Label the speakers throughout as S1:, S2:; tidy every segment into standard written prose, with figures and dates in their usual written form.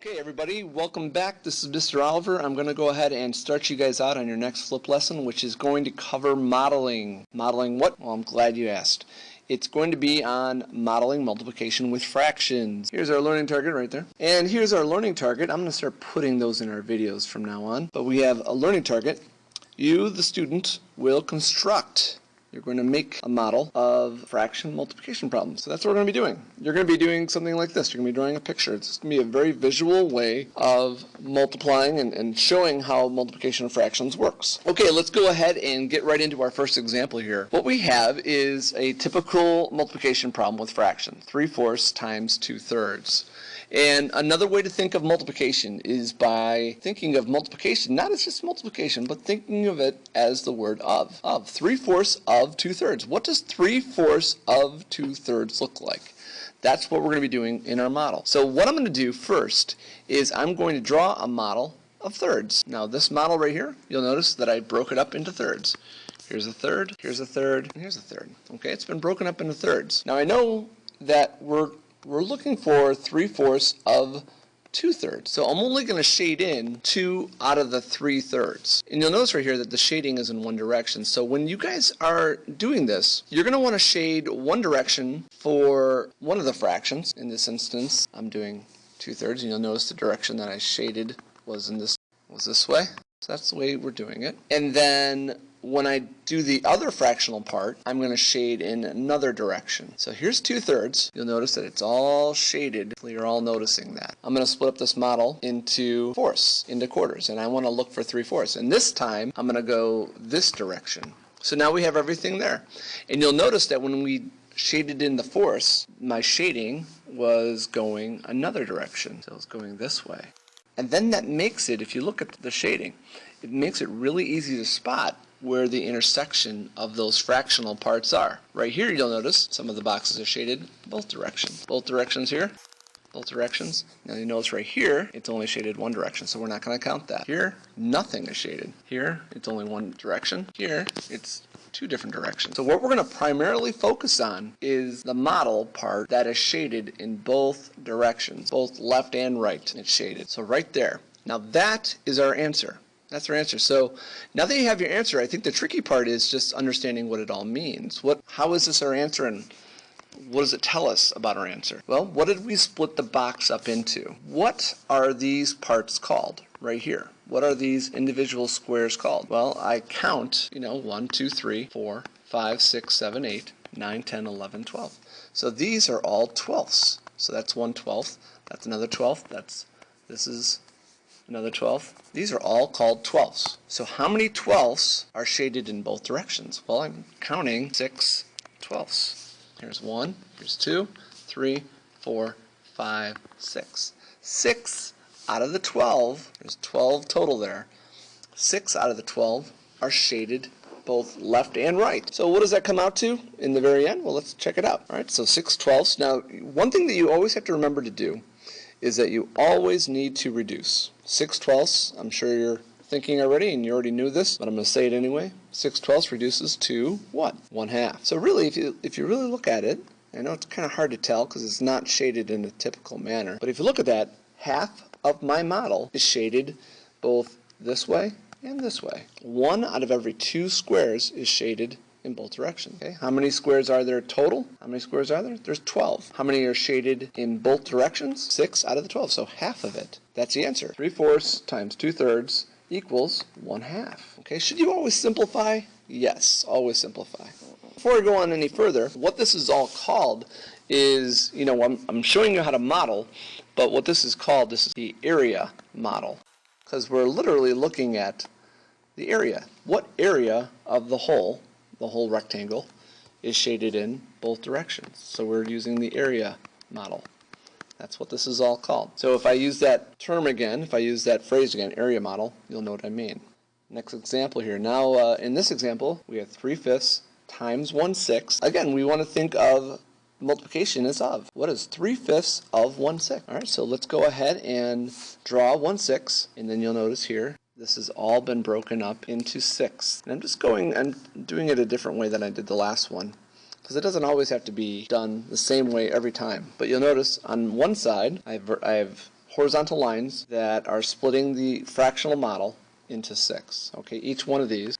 S1: Okay everybody, welcome back. This is Mr. Oliver. I'm going to go ahead and start you guys out on your next flip lesson, which is going to cover modeling. Modeling what? Well, I'm glad you asked. It's going to be on modeling multiplication with fractions. Here's our learning target right there. And here's our learning target. I'm going to start putting those in our videos from now on. But we have a learning target. You, the student, will construct. You're going to make a model of fraction multiplication problems. So that's what we're going to be doing. You're going to be doing something like this. You're going to be drawing a picture. It's going to be a very visual way of multiplying and showing how multiplication of fractions works. Okay, let's go ahead and get right into our first example here. What we have is a typical multiplication problem with fractions. 3/4 times 2/3. And another way to think of multiplication is by thinking of multiplication not as just multiplication, but thinking of it as the word of. 3/4 of 2/3. What does 3/4 of 2/3 look like? That's what we're going to be doing in our model. So what I'm going to do first is I'm going to draw a model of thirds. Now this model right here, you'll notice that I broke it up into thirds. Here's a third, here's a third, and here's a third. Okay, it's been broken up into thirds. Now I know that we're looking for 3/4 of 2/3. So I'm only going to shade in 2 out of the 3/3. And you'll notice right here that the shading is in one direction. So when you guys are doing this, you're going to want to shade one direction for one of the fractions. In this instance, I'm doing 2/3, and you'll notice the direction that I shaded was this way. So that's the way we're doing it. And then when I do the other fractional part, I'm going to shade in another direction. So here's 2/3. You'll notice that it's all shaded. You're all noticing that. I'm going to split up this model into fourths, into quarters, and I want to look for 3/4. And this time, I'm going to go this direction. So now we have everything there. And you'll notice that when we shaded in the fourths, my shading was going another direction. So it's going this way. And then that makes it, if you look at the shading, it makes it really easy to spot where the intersection of those fractional parts are. Right here you'll notice some of the boxes are shaded both directions. Both directions here, both directions. Now you notice right here it's only shaded one direction, so we're not going to count that. Here, nothing is shaded. Here, it's only one direction. Here, it's two different directions. So what we're going to primarily focus on is the model part that is shaded in both directions, both left and right. It's shaded. So right there. Now that is our answer. That's our answer. So now that you have your answer, I think the tricky part is just understanding what it all means. How is this our answer, and what does it tell us about our answer? Well, what did we split the box up into? What are these parts called right here? What are these individual squares called? Well, I count, 1, 2, 3, 4, 5, 6, 7, 8, 9, 10, 11, 12. So these are all twelfths. So that's 1/12. That's another 12th. This is another 12th. These are all called twelfths. So how many twelfths are shaded in both directions? Well, I'm counting 6 twelfths. Here's 1, here's 2, 3, 4, 5, 6. 6 out of the 12, there's 12 total there. 6 out of the 12 are shaded both left and right. So what does that come out to in the very end? Well, let's check it out. All right, so 6 twelfths. Now, one thing that you always have to remember to do is that you always need to reduce. 6 twelfths, I'm sure you're thinking already, and you already knew this, but I'm going to say it anyway. 6 twelfths reduces to what? 1/2. So really, if you really look at it, I know it's kind of hard to tell because it's not shaded in a typical manner, but if you look at that, half of my model is shaded both this way and this way. 1 out of every 2 squares is shaded in both directions. Okay, how many squares are there total? How many squares are there? There's 12. How many are shaded in both directions? 6 out of the 12, so half of it. That's the answer. 3/4 times 2/3 equals 1/2. Okay, should you always simplify? Yes, always simplify. Before I go on any further, what this is all called is, I'm showing you how to model, but what this is called, this is the area model, because we're literally looking at the area. What area of the whole rectangle is shaded in both directions? So we're using the area model. That's what this is all called. So if I use that term again, if I use that phrase again, area model, you'll know what I mean. Next example here. Now in this example, we have 3/5 times 1/6. Again, we want to think of multiplication as of. What is 3/5 of 1/6? All right, so let's go ahead and draw 1/6, and then you'll notice here this has all been broken up into 6. And I'm doing it a different way than I did the last one, because it doesn't always have to be done the same way every time. But you'll notice on one side I've horizontal lines that are splitting the fractional model into 6. Okay, each one of these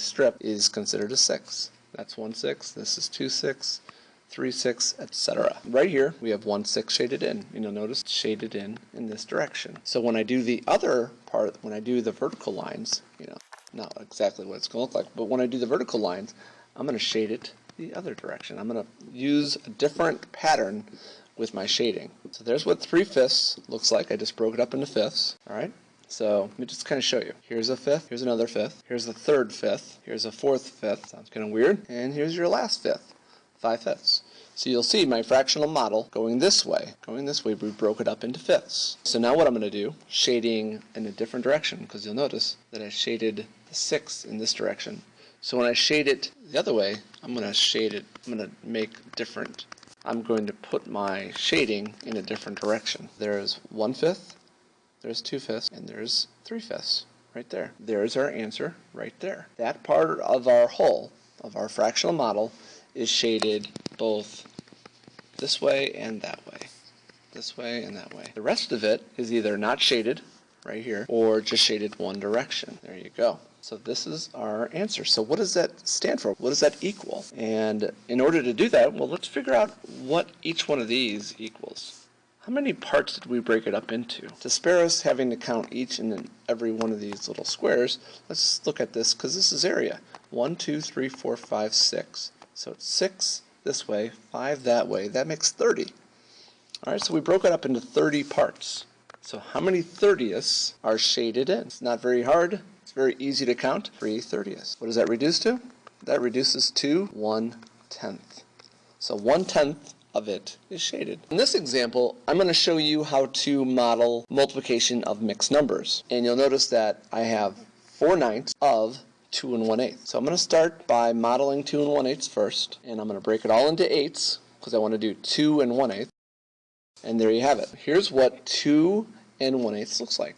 S1: strip is considered a 6. That's 1 6, this is 2 6, 3 6, etc. Right here we have 1 6 shaded in. You'll notice it's shaded in this direction. So when I do the other part, when I do the vertical lines, not exactly what it's going to look like, but when I do the vertical lines, I'm going to shade it the other direction. I'm going to use a different pattern with my shading. So there's what 3/5 looks like. I just broke it up into fifths. Alright, so let me just kind of show you. Here's a fifth, here's another fifth, here's a third fifth, here's a fourth fifth, sounds kind of weird, and here's your last fifth, 5/5. So you'll see my fractional model going this way. We broke it up into fifths. So now what I'm going to do, shading in a different direction, because you'll notice that I shaded the 6 in this direction. So when I shade it the other way, I'm going to make different. I'm going to put my shading in a different direction. There's 1/5, there's 2/5, and there's 3/5 right there. There's our answer right there. That part of our whole, of our fractional model, is shaded both this way and that way. This way and that way. The rest of it is either not shaded, right here, or just shaded one direction. There you go. So this is our answer. So what does that stand for? What does that equal? And in order to do that, well, let's figure out what each one of these equals. How many parts did we break it up into? To spare us having to count each and every one of these little squares, let's look at this, because this is area. 1, 2, 3, 4, 5, 6. So it's 6 this way, 5 that way. That makes 30. Alright, so we broke it up into 30 parts. So how many 30ths are shaded in? It's not very hard. It's very easy to count. 3 30ths. What does that reduce to? That reduces to 1/10. So 1/10 of it is shaded. In this example, I'm going to show you how to model multiplication of mixed numbers. And you'll notice that I have 4/9 of 2 1/8. So I'm going to start by modeling 2 1/8 first, and I'm going to break it all into 8s because I want to do 2 1/8. And there you have it. Here's what 2 1/8 looks like.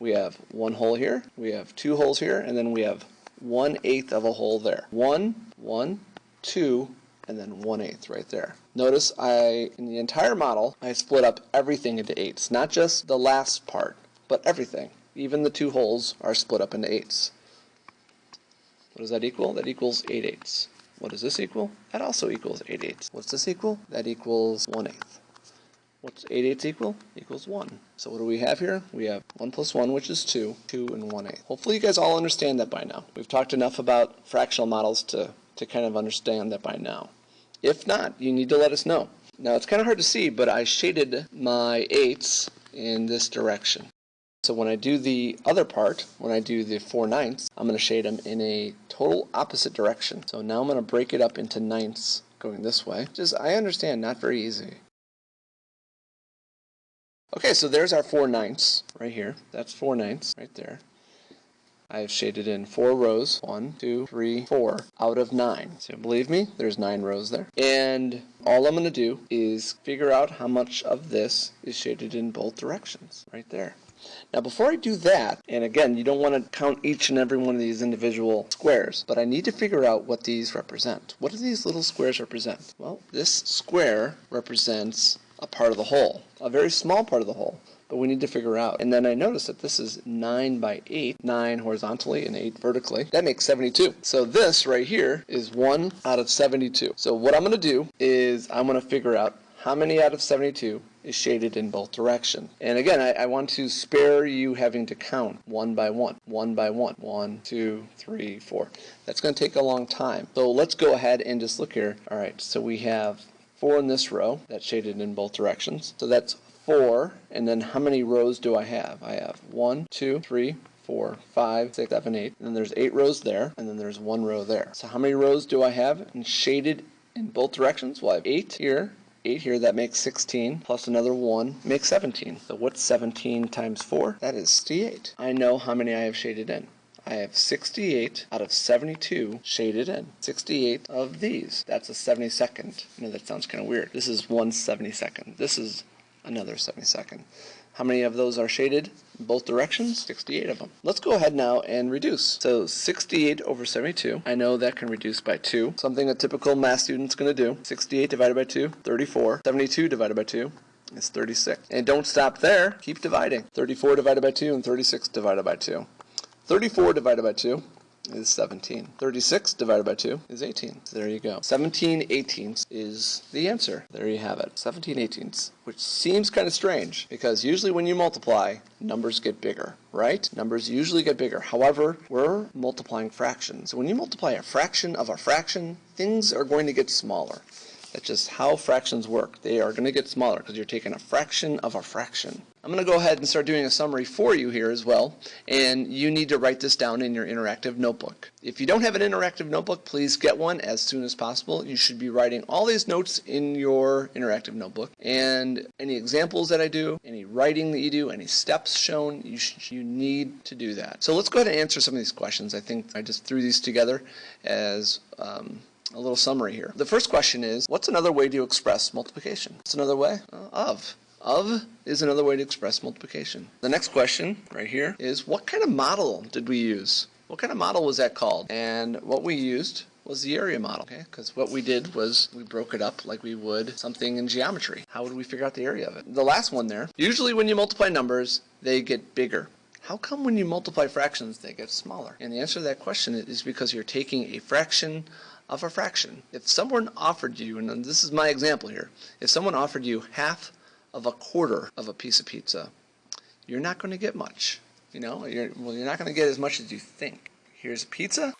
S1: We have one hole here, we have 2 holes here, and then we have 1/8 of a hole there. 1, 1, 2, and then 1/8 right there. Notice in the entire model, I split up everything into 8s. Not just the last part, but everything. Even the 2 holes are split up into 8s. What does that equal? That equals 8/8. What does this equal? That also equals 8/8. What's this equal? That equals 1/8. What's 8/8 equal? Equals 1. So what do we have here? We have 1 plus 1, which is 2, 2 1/8. Hopefully you guys all understand that by now. We've talked enough about fractional models to kind of understand that by now. If not, you need to let us know. Now it's kind of hard to see, but I shaded my 8s in this direction. So when I do the other part, when I do the 4/9, I'm going to shade them in a total opposite direction. So now I'm going to break it up into 9ths going this way. Just, I understand, not very easy. Okay, so there's our 4/9 right here. That's 4/9 right there. I've shaded in 4 rows. 1, 2, 3, 4 out of 9. So believe me, there's 9 rows there. And all I'm going to do is figure out how much of this is shaded in both directions right there. Now before I do that, and again, you don't want to count each and every one of these individual squares, but I need to figure out what these represent. What do these little squares represent? Well, this square represents a part of the whole, a very small part of the whole, but we need to figure out. And then I notice that this is 9 by 8, 9 horizontally and 8 vertically. That makes 72. So this right here is 1 out of 72. So what I'm going to do is I'm going to figure out how many out of 72 is shaded in both directions. And again, I want to spare you having to count one by one, 1, 2, 3, 4. That's going to take a long time. So let's go ahead and just look here. All right, so we have 4 in this row that's shaded in both directions. So that's 4, and then how many rows do I have? I have 1, 2, 3, 4, 5, 6, 7, 8, and then there's 8 rows there, and then there's 1 row there. So how many rows do I have and shaded in both directions? Well, I have 8 here, 8 here, that makes 16, plus another 1 makes 17. So what's 17 times 4? That is 68. I know how many I have shaded in. I have 68 out of 72 shaded in. 68 of these. That's a 72nd. I know that sounds kind of weird. This is 1 72nd. This is another 72nd. How many of those are shaded in both directions? 68 of them. Let's go ahead now and reduce. So 68 over 72. I know that can reduce by 2. Something a typical math student's going to do. 68 divided by 2, 34. 72 divided by 2 is 36. And don't stop there. Keep dividing. 34 divided by 2 and 36 divided by 2. 34 divided by 2 is 17. 36 divided by 2 is 18. So there you go. 17/18 is the answer. There you have it. 17/18, which seems kind of strange because usually when you multiply, numbers get bigger, right? Numbers usually get bigger. However, we're multiplying fractions. So when you multiply a fraction of a fraction, things are going to get smaller. That's just how fractions work. They are going to get smaller because you're taking a fraction of a fraction. I'm going to go ahead and start doing a summary for you here as well, and you need to write this down in your interactive notebook. If you don't have an interactive notebook, please get one as soon as possible. You should be writing all these notes in your interactive notebook, and any examples that I do, any writing that you do, any steps shown, you need to do that. So let's go ahead and answer some of these questions. I think I just threw these together as a little summary here. The first question is, what's another way to express multiplication? What's another way? Of. Of is another way to express multiplication. The next question right here is, what kind of model did we use? What kind of model was that called? And what we used was the area model, okay? Because what we did was we broke it up like we would something in geometry. How would we figure out the area of it? The last one there, usually when you multiply numbers, they get bigger. How come when you multiply fractions, they get smaller? And the answer to that question is because you're taking a fraction of a fraction. If someone offered you, and this is my example here, if someone offered you half of a quarter of a piece of pizza, you're not going to get much. You know, you're not going to get as much as you think. Here's a pizza,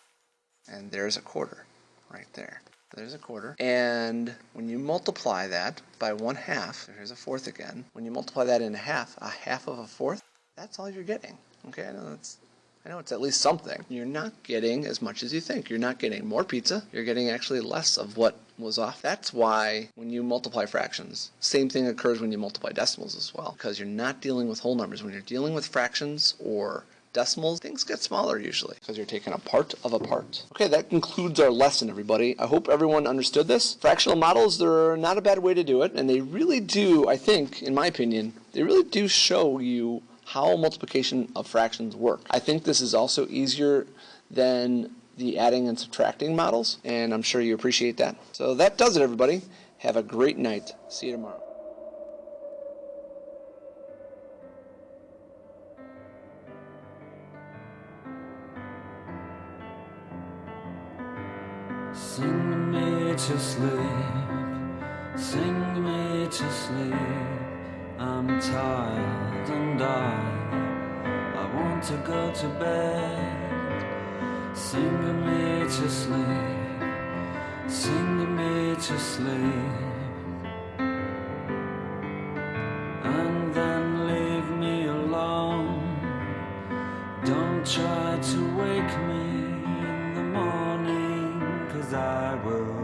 S1: and there's a quarter right there. There's a quarter. And when you multiply that by 1/2, here's a fourth again. When you multiply that in half, a half of a fourth, that's all you're getting. Okay, I know it's at least something. You're not getting as much as you think. You're not getting more pizza. You're getting actually less of what was off. That's why when you multiply fractions, same thing occurs when you multiply decimals as well, because you're not dealing with whole numbers. When you're dealing with fractions or decimals, things get smaller usually because you're taking a part of a part. Okay, that concludes our lesson, everybody. I hope everyone understood this. Fractional models, they're not a bad way to do it, and they really do, I think, in my opinion, they really do show you how multiplication of fractions work. I think this is also easier than the adding and subtracting models, and I'm sure you appreciate that. So that does it, everybody. Have a great night. See you tomorrow.
S2: Sing me to sleep, sing me to sleep. I'm tired and I want to go to bed. Sing me to sleep, sing me to sleep, and then leave me alone. Don't try to wake me in the morning, 'cause I will